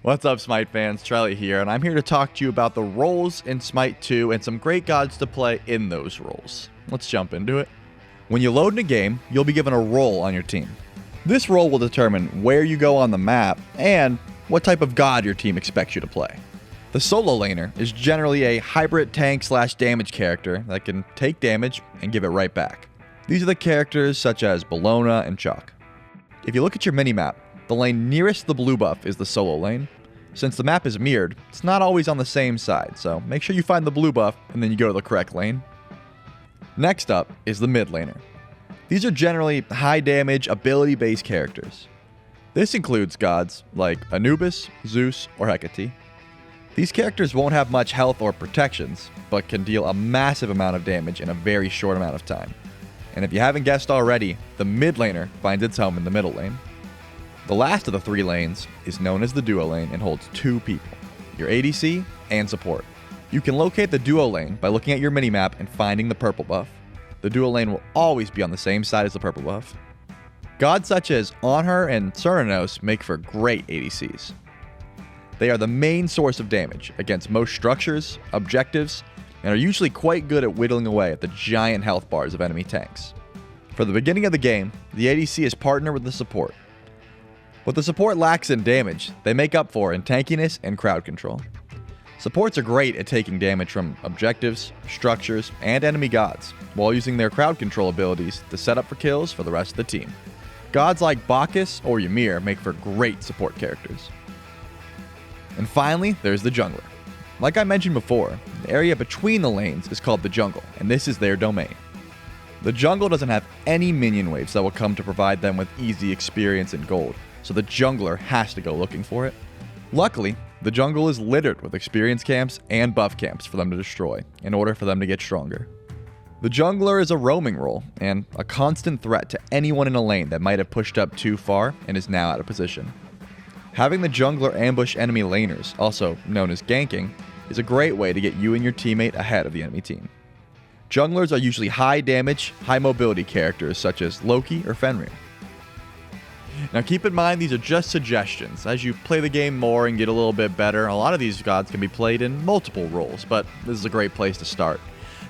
What's up, Smite fans? Charlie here, and I'm here to talk to you about the roles in Smite 2 and some great gods to play in those roles. Let's jump into it. When you load in a game, you'll be given a role on your team. This role will determine where you go on the map and what type of god your team expects you to play. The solo laner is generally a hybrid tank/damage character that can take damage and give it right back. These are the characters such as Bellona and Chalk. If you look at your minimap, the lane nearest the blue buff is the solo lane. Since the map is mirrored, it's not always on the same side, so make sure you find the blue buff and then you go to the correct lane. Next up is the mid laner. These are generally high damage, ability-based characters. This includes gods like Anubis, Zeus, or Hecate. These characters won't have much health or protections, but can deal a massive amount of damage in a very short amount of time. And if you haven't guessed already, the mid laner finds its home in the middle lane. The last of the three lanes is known as the duo lane and holds two people, your ADC and support. You can locate the duo lane by looking at your minimap and finding the purple buff. The duo lane will always be on the same side as the purple buff. Gods such as Anhur and Cernunnos make for great ADCs. They are the main source of damage against most structures, objectives, and are usually quite good at whittling away at the giant health bars of enemy tanks. For the beginning of the game, the ADC is partnered with the support. What the support lacks in damage, they make up for in tankiness and crowd control. Supports are great at taking damage from objectives, structures, and enemy gods, while using their crowd control abilities to set up for kills for the rest of the team. Gods like Bacchus or Ymir make for great support characters. And finally, there's the jungler. Like I mentioned before, the area between the lanes is called the jungle, and this is their domain. The jungle doesn't have any minion waves that will come to provide them with easy experience and gold, so the jungler has to go looking for it. Luckily, the jungle is littered with experience camps and buff camps for them to destroy in order for them to get stronger. The jungler is a roaming role and a constant threat to anyone in a lane that might have pushed up too far and is now out of position. Having the jungler ambush enemy laners, also known as ganking, is a great way to get you and your teammate ahead of the enemy team. Junglers are usually high damage, high mobility characters such as Loki or Fenrir. Now keep in mind these are just suggestions. As you play the game more and get a little bit better, a lot of these gods can be played in multiple roles, but this is a great place to start.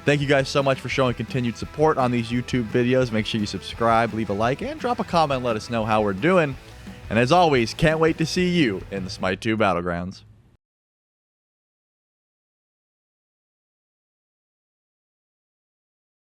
Thank you guys so much for showing continued support on these YouTube videos. Make sure you subscribe, leave a like, and drop a comment and let us know how we're doing. And as always, can't wait to see you in the Smite 2 Battlegrounds.